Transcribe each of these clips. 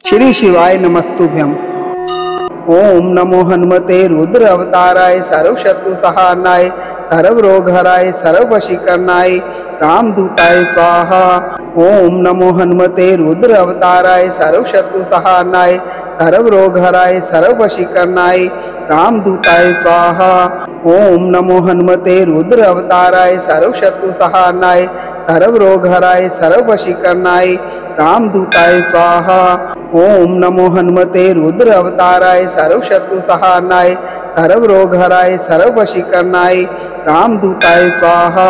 श्री शिवाय नमस्तुभ्यम। ओम नमो हनुमते रुद्र अवताराय सर्व शत्रु सहारनाय सर्व रोग हराय सर्व वशीकरणाय रामदूताय स्वाहा। ओम नमो हनुमते रुद्र अवताराय सर्व शत्रु सहारनाय सर्व रोग हराय सर्व वशीकरणाय रामदूताय स्वाहा। ओम नमो हनुमते रुद्र अवताराय सर्व शत्रु सहारनाय सर्व रोग हराय सर्व वशीकरणाय रामदूताय स्वाहा। ओम नमो हनुमते रुद्र अवताराय सर्व शत्रु सहारनाय सर्व रोग हराय सर्व वशीकरणाय रामदूताय स्वाहा।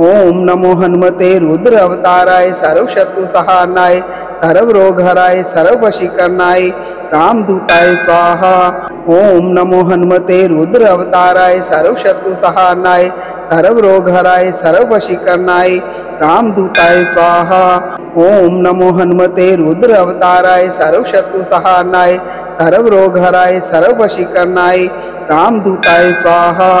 ओम नमो हनुमते रुद्र अवताराय सर्व शत्रु सहारनाय सर्व रोग हराय सर्व वशीकरणाय रामदूताय स्वाहा। ओम नमो हनुमते रुद्र अवताराय सर्व शत्रु सहारनाय सर्व रोग हराय सर्व वशीकरणाय रामदूताय स्वाहा। ओम नमो हनुमते रुद्र अवताराय सर्व शत्रु सहारनाय सर्व रोग हराय सर्व वशीकरणाय रामदूताय स्वाहा।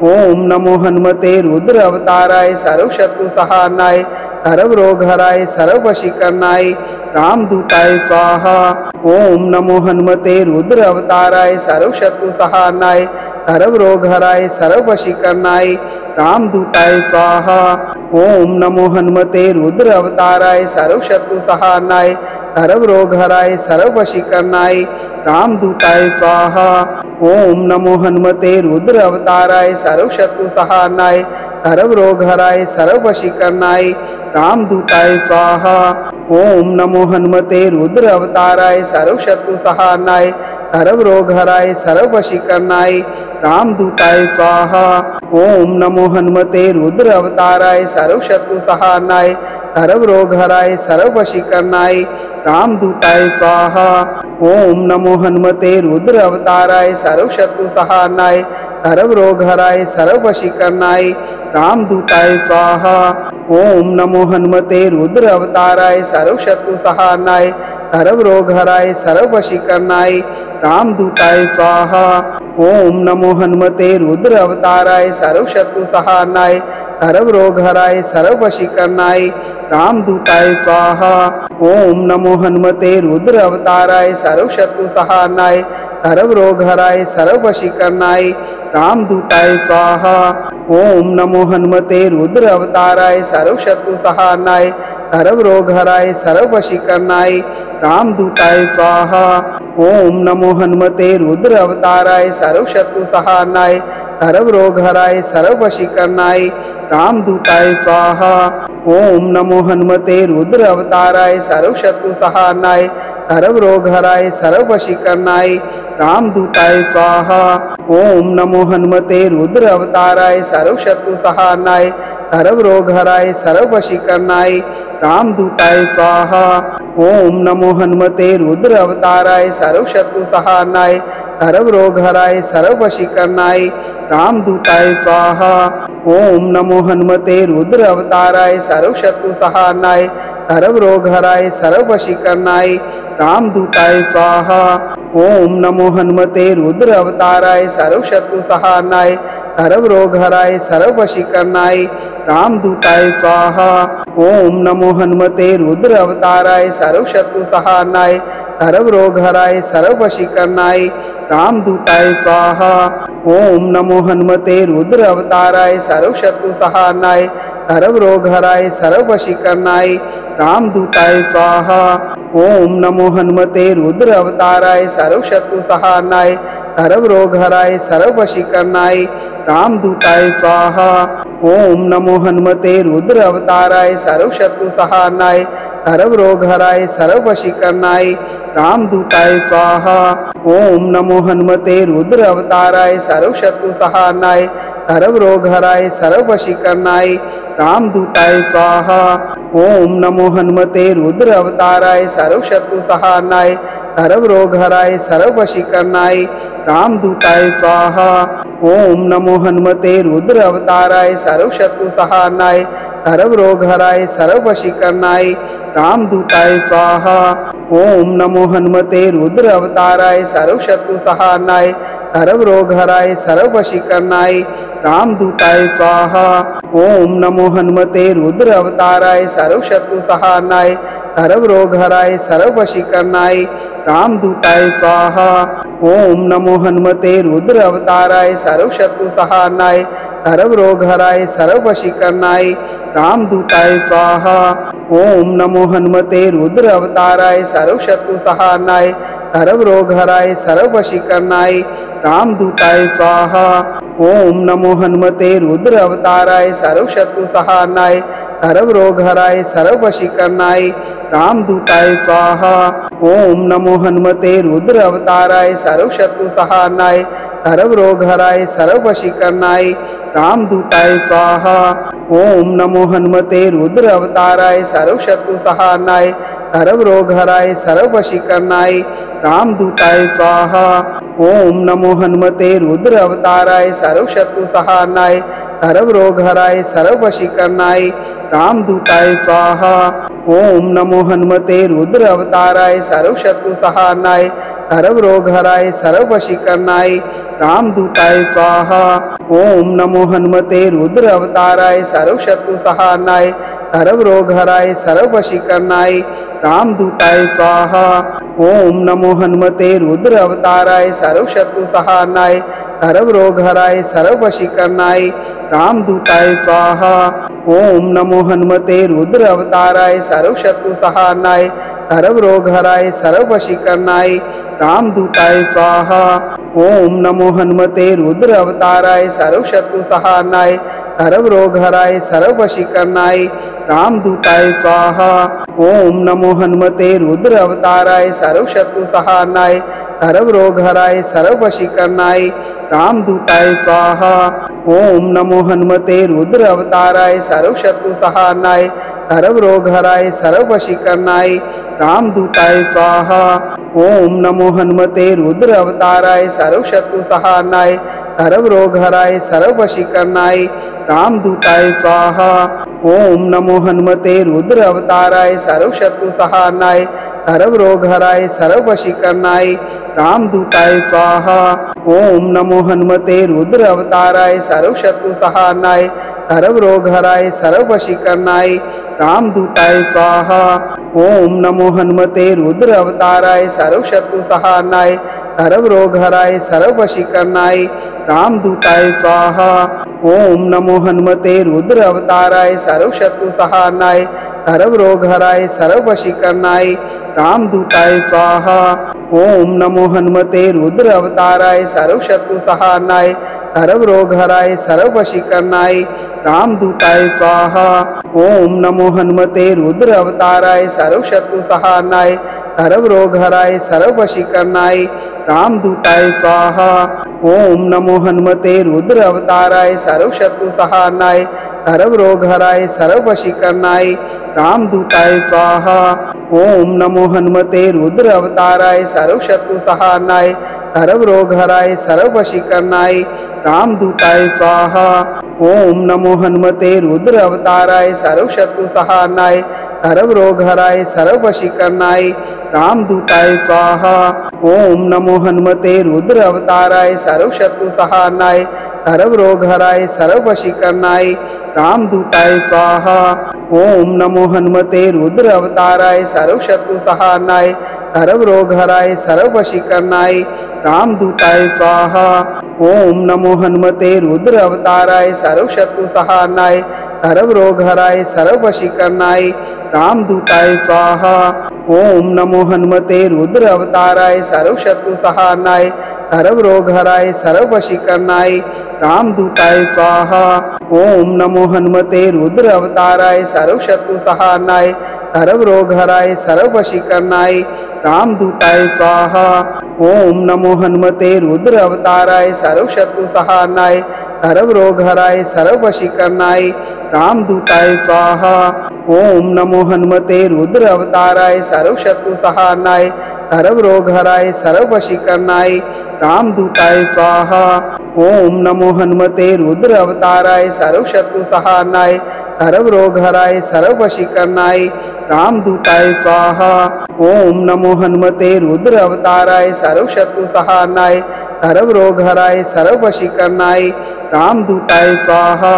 ओम नमो हनुमते रुद्र अवताराय सर्व शत्रु सहारनाय सर्व रोग हराय सर्व वशीकरणाय रामदूताय स्वाहा। ओम नमो हनुमते रुद्र अवताराय सर्व शत्रु सहारनाय सर्व रोग हराय सर्व वशीकरणाय रामदूताय स्वाहा। ओम नमो हनुमते रुद्र अवताराय सर्व शत्रु सहारनाय सर्व रोग हराय सर्व वशीकरणाय रामदूताय स्वाहा। ओम नमो हनुमते रुद्र अवताराय सर्व शत्रु सहारनाय सर्व रोग हराय सर्व वशीकरणाय रामदूताय स्वाहा। ओम नमो हनुमते रुद्र अवताराय सर्व शत्रु सहारनाय सर्व रोग हराय सर्व वशीकरणाय रामदूताय स्वाहा। ओम नमो हनुमते रुद्र अवताराय सर्व शत्रु सहारनाय सर्व रोग हराय सर्व वशीकरणाय रामदूताय स्वाहा। ओम नमो हनुमते रुद्र अवताराय सर्व शत्रु सहारनाय सर्व रोग हराय सर्व वशीकरणाय रामदूताय स्वाहा। ओम नमो हनुमते रुद्र अवताराय सर्व शत्रु सहारनाय सर्व रोग हराय सर्व वशीकरणाय रामदूताय स्वाहा। ओम नमो हनुमते रुद्र अवताराय सर्व शत्रु सहारनाय सर्व रोग हराय सर्व वशीकरणाय रामदूताय स्वाहा। ओम नमो हनुमते रुद्र अवताराय सर्व शत्रु सहारनाय सर्व रोग हराय सर्व वशीकरणाय रामदूताय स्वाहा। ओम नमो हनुमते रुद्र अवताराय सर्व शत्रु सहारनाय सर्व रोग हराय सर्व वशीकरणाय रामदूताय स्वाहा। ओम नमो हनुमते रुद्र अवताराय सर्व शत्रु सहारनाय सर्व रोग हराय सर्व वशीकरणाय रामदूताय स्वाहा। ओम नमो हनुमते रुद्र अवताराय सर्व शत्रु सहारनाय सर्व रोग हराय सर्व वशीकरणाय रामदूताय स्वाहा। ओम नमो हनुमते रुद्र अवताराय सर्व शत्रु सहारनाय सर्व रोग हराय सर्व वशीकरणाय रामदूताय स्वाहा। ओम नमो हनुमते रुद्र अवताराय सर्व शत्रु सहारनाय सर्व रोग हराय सर्व वशीकरणाय रामदूताय स्वाहा। ओम नमो हनुमते रुद्र अवताराय सर्व शत्रु सहारनाय सर्व रोग हराय सर्व वशीकरणाय रामदूताय स्वाहा। ओम नमो हनुमते रुद्र अवताराय सर्व शत्रु सहारनाय सर्व रोग हराय सर्व वशीकरणाय रामदूताय स्वाहा। ओम नमो हनुमते रुद्र अवताराय सर्व शत्रु सहारनाय सर्व रोग हराय सर्व वशीकरणाय रामदूताय स्वाहा। ओम नमो हनुमते रुद्र अवताराय सर्व शत्रु सहारनाय सर्व रोग हराय सर्व वशीकरणाय रामदूताय स्वाहा। ओम नमो हनुमते रुद्र अवताराय सर्व शत्रु सहारनाय सर्व रोग हराय सर्व वशीकरणाय रामदूताय स्वाहा। ओम नमो हनुमते रुद्र अवताराय सर्व शत्रु सहारनाय सर्व रोग हराय सर्व वशीकरणाय रामदूताय स्वाहा। ओम नमो हनुमते रुद्र अवताराय सर्व शत्रु सहारनाय सर्व रोग हराय सर्व वशीकरणाय रामदूताय स्वाहा। ओम नमो हनुमते रुद्र अवताराय सर्व शत्रु सहारनाय सर्व रोग हराय सर्व वशीकरणाय रामदूताय स्वाहा। ओम नमो हनुमते रुद्र अवताराय सर्व शत्रु सहारनाय सर्व रोग हराय सर्व वशीकरणाय रामदूताय स्वाहा। ओम नमो हनुमते रुद्र अवताराय सर्व शत्रु सहारनाय सर्व रोग हराय सर्व वशीकरणाय रामदूताय स्वाहा। ओम नमो हनुमते रुद्र अवताराय सर्व शत्रु सहारनाय सर्व रोग हराय सर्व वशीकरणाय रामदूताय स्वाहा। ओम नमो हनुमते रुद्र अवताराय सर्वशत्रु सहारणाय सर्व रोग हराय सर्व वशीकरणाय रामदूताय स्वाहा। ओम नमो हनुमते रुद्र अवताराय सर्वशत्रु सहारणाय सर्व रोग हराय सर्व वशीकरणाय रामदूताय स्वाहा। ओम नमो हनुमते रुद्र अवताराय सर्वशत्रु सहारणाय सर्व रोग हराय सर्व वशीकरणाय रामदूताय स्वाहा। ओम नमो हनुमते रुद्र अवताराय सर्वशत्रु सहारणाय सर्व रोग हराय सर्व वशीकरणाय रामदूताय स्वाहा। ओम नमो हनुमते रुद्र अवताराय सर्वशत्रु सहारणाय सर्व रोग हराय सर्व वशीकरणाय रामदूताय स्वाहा। ओम नमो हनुमते रुद्र अवताराय सर्वशत्रु सहारणाय सर्व रोग हराय सर्व वशीकरणाय रामदूताय स्वाहा। ओम नमो हनुमते रुद्र अवताराय सर्वशत्रु सहारणाय सर्व रोग हराय सर्व वशीकरणाय रामदूताय स्वाहा। ओम नमो हनुमते रुद्र अवताराय सर्वशत्रु सहारणाय सर्व रोग हराय सर्व वशीकरणाय रामदूताय स्वाहा। ओम नमो हनुमते रुद्र अवताराय सर्वशत्रु सहारणाय सर्व रोग हराय सर्व वशीकरणाय रामदूताय स्वाहा। ओम नमो हनुमते रुद्र अवताराय सर्वशत्रु सहारणाय सर्व रोग हराय सर्व वशीकरणाय रामदूताय स्वाहा। ओम नमो हनुमते रुद्र अवताराय सर्वशत्रु सहारणाय सर्व रोग हराय सर्व वशीकरणाय रामदूताय स्वाहा। ओम नमो हनुमते रुद्र अवताराय सर्वशत्रु सहारणाय सर्व रोग हराय सर्व वशीकरणाय रामदूताय स्वाहा। ओम नमो हनुमते रुद्र अवताराय सर्वशत्रु सहारणाय सर्व रोग हराय सर्व वशीकरणाय रामदूताय स्वाहा। ओम नमो हनुमते रुद्र अवताराय सर्वशत्रु सहारणाय सर्व रोग हराय सर्व वशीकरणाय रामदूताय स्वाहा। ओम नमो हनुमते रुद्र अवताराय सर्वशत्रु सहारणाय सर्व रोग हराय सर्व वशीकरणाय रामदूताय स्वाहा। ओम नमो हनुमते रुद्र अवताराय सर्वशत्रु सहारणाय सर्व रोग हराय सर्व वशीकरणाय रामदूताय स्वाहा। ओम नमो हनुमते रुद्र अवताराय सर्वशत्रु सहारणाय सर्व रोग हराय सर्व वशीकरणाय रामदूताय स्वाहा। ओम नमो हनुमते रुद्र अवताराय सर्वशत्रु सहारणाय सर्व रोग हराय सर्व वशीकरणाय रामदूताय स्वाहा। ओम नमो हनुमते रुद्र अवताराय सर्वशत्रु सहारणाय सर्व रोग हराय सर्व वशीकरणाय रामदूताय स्वाहा। ओम नमो हनुमते रुद्र अवताराय सर्वशत्रु सहारणाय सर्व रोग हराय सर्व वशीकरणाय रामदूताय स्वाहा। ओम नमो हनुमते रुद्र अवताराय सर्वशत्रु सहारणाय सर्व रोग हराय सर्व वशीकरणाय रामदूताय स्वाहा। ओम नमो हनुमते रुद्र अवताराय सर्वशत्रु सहारणाय सर्व रोग हराय सर्व वशीकरणाय रामदूताय स्वाहा। ओम नमो हनुमते रुद्र अवताराय सर्वशत्रु सहारणाय सर्व रोग हराय सर्व वशीकरणाय रामदूताय स्वाहा। ओम नमो हनुमते रुद्र अवताराय सर्वशत्रु सहारणाय सर्व रोग हराय सर्व वशीकरणाय रामदूताय स्वाहा। ओम नमो हनुमते रुद्र अवताराय सर्वशत्रु सहारणाय सर्व रोग हराय सर्व वशीकरणाय रामदूताय स्वाहा। ओम नमो हनुमते रुद्र अवताराय सर्वशत्रु सहारणाय सर्व रोग हराय सर्व वशीकरणाय रामदूताय स्वाहा। ओम नमो हनुमते रुद्र अवताराय सर्वशत्रु सहारणाय सर्व रोग हराय सर्व वशीकरणाय रामदूताय स्वाहा। ओम नमो हनुमते रुद्र अवताराय सर्वशत्रु सहारणाय सर्व रोग हराय सर्व वशीकरणाय रामदूताय स्वाहा। ओम नमो हनुमते रुद्र अवताराय सर्वशत्रु सहारणाय सर्व रोग हराय सर्व वशीकरणाय रामदूताय स्वाहा। ओम नमो हनुमते रुद्र अवताराय सर्वशत्रु सहारणाय सर्व रोग हराय सर्व वशीकरणाय रामदूताय स्वाहा। ओम नमो हनुमते रुद्र अवताराय सर्व शत्रु सहारनाय सर्व रोग हराय सर्व वशीकरणाय रामदूताय स्वाहा। ओम नमो हनुमते रुद्र अवताराय सर्व शत्रु सहारनाय सर्व रोग हराय सर्व वशीकरणाय रामदूताय स्वाहा।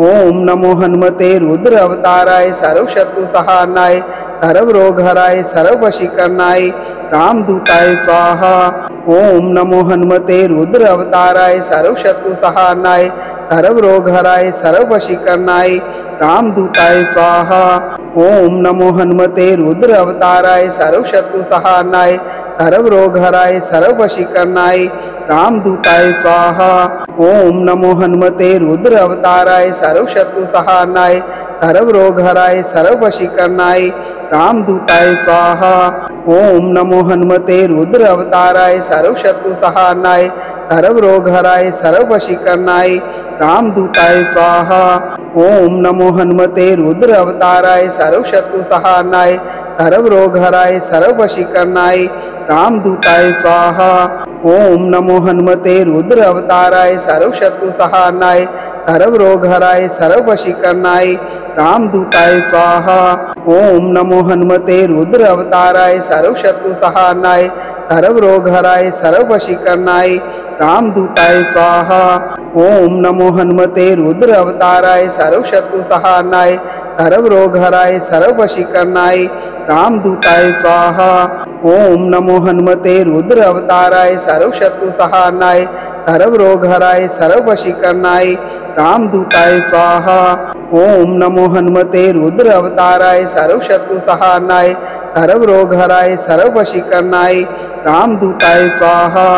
ओम नमो हनुमते रुद्र अवताराय सर्व शत्रु सहारनाय सर्व रोग हराय सर्व वशीकरणाय रामदूताय स्वाहा। ओम नमो हनुमते रुद्र अवताराय सर्व शत्रु सहारनाय सर्व रोग हराय सर्व वशीकरणाय रामदूताय स्वाहा। ओम नमो हनुमते रुद्र अवताराय सर्व शत्रु सहारनाय सर्व रोग हराय सर्व वशीकरणाय रामदूताय स्वाहा। ओम नमो हनुमते रुद्र अवताराय सर्व शत्रु सहारनाय सर्व रोग हराय सर्व वशीकरणाय रामदूताय स्वाहा। ओम नमो हनुमते रुद्र अवताराय सर्व शत्रु सहारनाय सर्व रोग हराय सर्व वशीकरणाय रामदूताय स्वाहा। ओम नमो हनुमते रुद्र अवताराय सर्व शत्रु सहारनाय सर्व रोग हराय सर्व वशीकरणाय रामदूताय स्वाहा। ओम नमो हनुमते रुद्र अवताराय सर्व शत्रु सहारनाय सर्व रोग हराय सर्व वशीकरणाय रामदूताय स्वाहा। ओम नमो हनुमते रुद्र अवताराय सर्व शत्रु सहारनाय सर्व रोग हराय सर्व वशीकरणाय रामदूताय स्वाहा। ओम नमो हनुमते रुद्र अवताराय सर्व शत्रु सहारनाय सर्व रोग हराय सर्व वशीकरणाय रामदूताय स्वाहा। ओम नमो हनुमते रुद्र अवताराय सर्व शत्रु सहारनाय सर्व रोग हराय सर्व वशीकरणाय रामदूताय स्वाहा। ओम नमो हनुमते रुद्र अवताराय सर्व शत्रु सहारनाय सर्व रोग हराय सर्व वशीकरणाय रामदूताय स्वाहा।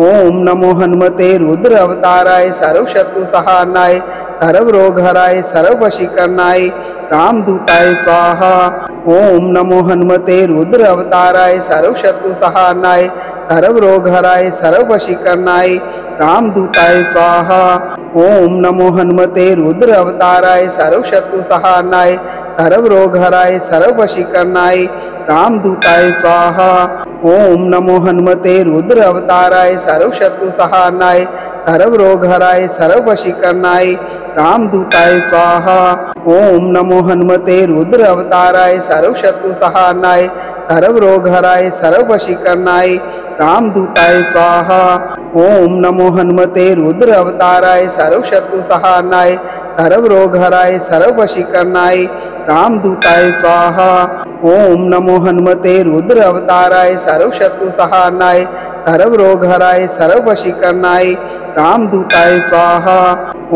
ओम नमो हनुमते रुद्र अवताराय सर्व शत्रु सहारनाय सर्व रोग हराय सर्व वशीकरणाय रामदूताय स्वाहा। ओम नमो हनुमते रुद्र अवताराय सर्व शत्रु सहारनाय सर्व रोग हराय सर्व वशीकरणाय रामदूताय स्वाहा। ओम नमो हनुमते रुद्र अवताराय सर्व शत्रु सहारनाय सर्व रोग हराय सर्व वशीकरणाय रामदूताय स्वाहा। ओम नमो हनुमते रुद्र अवताराय सर्व शत्रु सहारनाय सर्व रोग हराय सर्व वशीकरणाय रामदूताय स्वाहा। ओम नमो हनुमते रुद्र अवताराय सर्व शत्रु सहारनाय सर्व रोग हराय सर्व वशीकरणाय रामदूताय स्वाहा। ओम नमो हनुमते रुद्र अवताराय सर्व शत्रु सहारनाय सर्व रोग हराय सर्व वशीकरणाय रामदूताय स्वाहा। ओम नमो हनुमते रुद्र अवताराय सर्व शत्रु सहारनाय सर्व रोग हराय सर्व वशीकरणाय रामदूताय स्वाहा।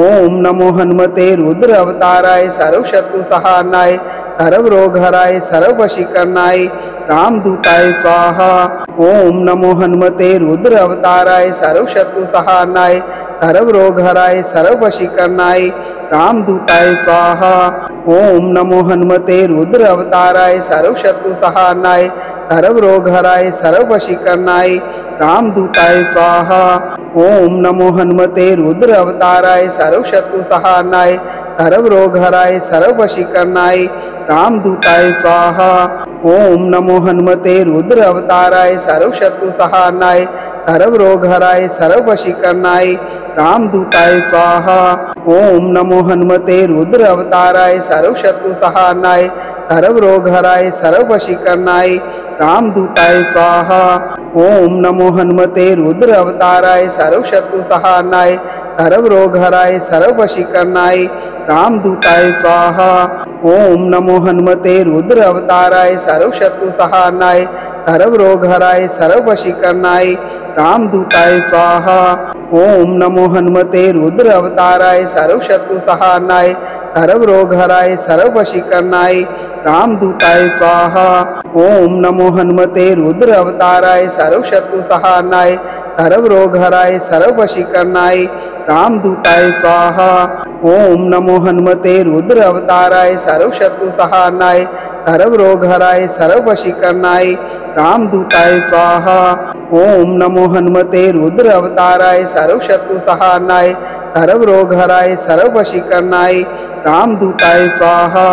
ओम नमो हनुमते रुद्र अवताराय सर्व शत्रु सहारनाय सर्व रोग हराय सर्व वशीकरणाय रामदूताय स्वाहा। ओम नमो हनुमते रुद्र अवताराय सर्व शत्रु सहारनाय सर्व रोग हराय सर्व वशीकरणाय रामदूताय स्वाहा। ओम नमो हनुमते रुद्र अवताराय सर्व शत्रु सहारनाय सर्व रोग हराय सर्व वशीकरणाय रामदूताय स्वाहा। ओम नमो हनुमते रुद्र अवताराय सर्व शत्रु सहारनाय सर्व रोग हराय सर्व वशीकरणाय रामदूताय स्वाहा। ओम नमो हनुमते रुद्र अवताराय सर्व शत्रु सहारनाय सर्व रोग हराय सर्व वशीकरणाय रामदूताय स्वाहा। ओम नमो हनुमते रुद्र अवताराय सर्व शत्रु सहारनाय सर्व रोग हराय सर्व वशीकरणाय रामदूताय स्वाहा। ओम नमो हनुमते रुद्र अवताराय सर्व शत्रु सहारनाय सर्व रोग हराय सर्व वशीकरणाय रामदूताय स्वाहा। ओम नमो हनुमते रुद्र अवताराय सर्व शत्रु सहारनाय सर्व रोग हराय सर्व वशीकरणाय रामदूताय स्वाहा। ओम नमो हनुमते रुद्र अवताराय सर्व शत्रु सहारनाय सर्व रोग हराय सर्व वशीकरणाय रामदूताय स्वाहा। ओम नमो हनुमते रुद्र अवताराय सर्व शत्रु सहारनाय सर्व रोग हराय सर्व वशीकरणाय रामदूताय स्वाहा। ओम नमो हनुमते रुद्र अवताराय सर्व शत्रु सहारनाय सर्व रोग हराय सर्व वशीकरणाय रामदूताय स्वाहा। ओम नमो हनुमते रुद्र अवताराय सर्व शत्रु सहारनाय सर्व रोग हराय सर्व वशीकरणाय रामदूताय स्वाहा।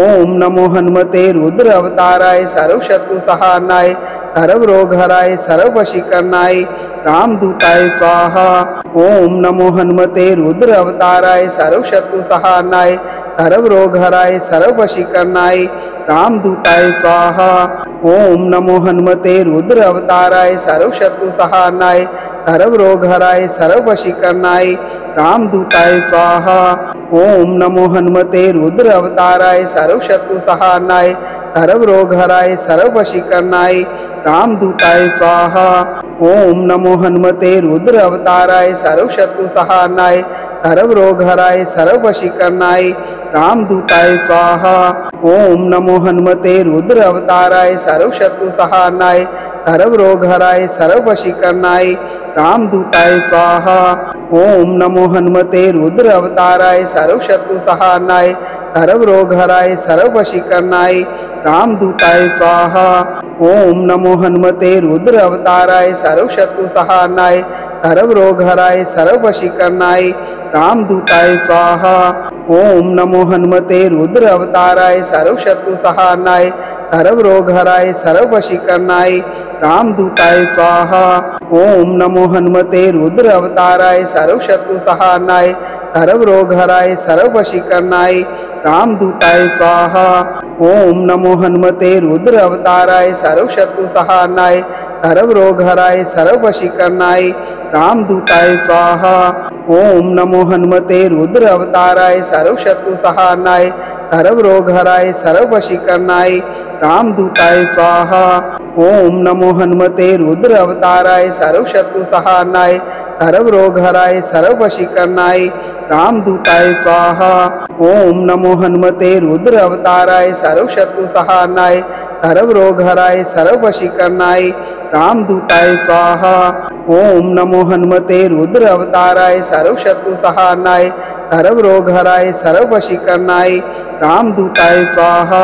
ओम नमो हनुमते रुद्र अवताराय सर्वशत्रु सहारणाय सर्व रोग हराय सर्व वशीकरणाय रामदूताय स्वाहा। ओम नमो हनुमते रुद्र अवताराय सर्वशत्रु सहारणाय सर्व रोग हराय सर्व वशीकरणाय रामदूताय स्वाहा। ओम नमो हनुमते रुद्र अवताराय सर्वशत्रु सहारणाय सर्व रोग हराय सर्व वशीकरणाय रामदूताय स्वाहा। ओम नमो हनुमते रुद्र अवताराय सर्वशत्रु सहारणाय सर्व रोग हराय सर्व वशीकरणाय रामदूताय स्वाहा। ओम नमो हनुमते रुद्र अवताराय सर्वशत्रु सहारणाय सर्व रोग हराय सर्व वशीकरणाय रामदूताय स्वाहा। ओम नमो हनुमते रुद्र अवताराय सर्वशत्रु सहारणाय सर्व रोग हराय सर्व वशीकरणाय रामदूताय स्वाहा। ओम नमो हनुमते रुद्र अवताराय सर्वशत्रु सहारणाय सर्व रोग हराय सर्व वशीकरणाय रामदूताय स्वाहा। ओम नमो हनुमते रुद्र अवताराय सर्वशत्रु सहारणाय सर्व रोग हराय सर्व वशीकरणाय रामदूताय स्वाहा। ओम नमो हनुमते रुद्र अवताराय सर्वशत्रु सहारणाय सर्व रोग हराय सर्व वशीकरणाय रामदूताय स्वाहा। ओम नमो हनुमते रुद्र अवताराय सर्वशत्रु सहारणाय सर्व रोग हराय सर्व वशीकरणाय रामदूताय स्वाहा। ओम नमो हनुमते रुद्र अवताराय सर्वशत्रु सहारणाय सर्व रोग हराय सर्व वशीकरणाय रामदूताय स्वाहा। ओम नमो हनुमते रुद्र अवताराय सर्वशत्रु सहारणाय सर्व रोग हराय सर्व वशीकरणाय रामदूताय स्वाहा। ओम नमो हनुमते रुद्र अवताराय सर्वशत्रु सहारणाय सर्व रोग हराय सर्व वशीकरणाय रामदूताय स्वाहा। ओम नमो हनुमते रुद्र अवताराय सर्वशत्रु सहारणाय सर्व रोग हराय सर्व वशीकरणाय रामदूताय स्वाहा। ओम नमो हनुमते रुद्र अवताराय सर्वशत्रु सहारणाय सर्व रोग हराय सर्व वशीकरणाय रामदूताय स्वाहा।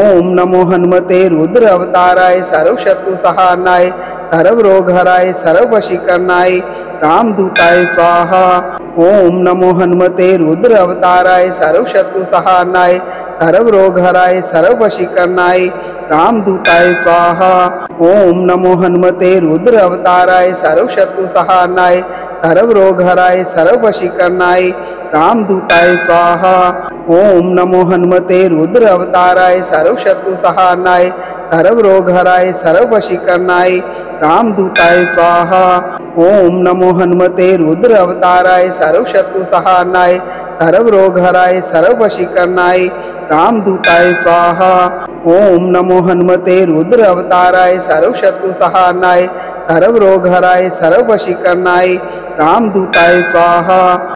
ओम नमो हनुमते रुद्र अवताराय सर्वशत्रु सहारणाय सर्व रोग हराय सर्व वशीकरणाय रामदूताय स्वाहा। ओम नमो हनुमते रुद्र अवताराय सर्वशत्रु सहारणाय सर्व रोग हराय सर्व वशीकरणाय रामदूताय स्वाहा। ओम नमो हनुमते रुद्र अवताराय सर्वशत्रु सहारणाय सर्व रोग हराय सर्व वशीकरणाय रामदूताय स्वाहा। ओम नमो हनुमते रुद्र अवताराय सर्वशत्रु सहारणाय सर्व रोग हराय सर्व वशीकरणाय रामदूताय स्वाहा। ओम नमो हनुमते रुद्र अवताराय सर्वशत्रु सहारणाय सर्व रोग हराय सर्व वशीकरणाय रामदूताय स्वाहा। ओम नमो हनुमते रुद्र अवताराय सर्वशत्रु सहारणाय सर्व रोग हराय सर्व वशीकरणाय रामदूताय स्वाहा।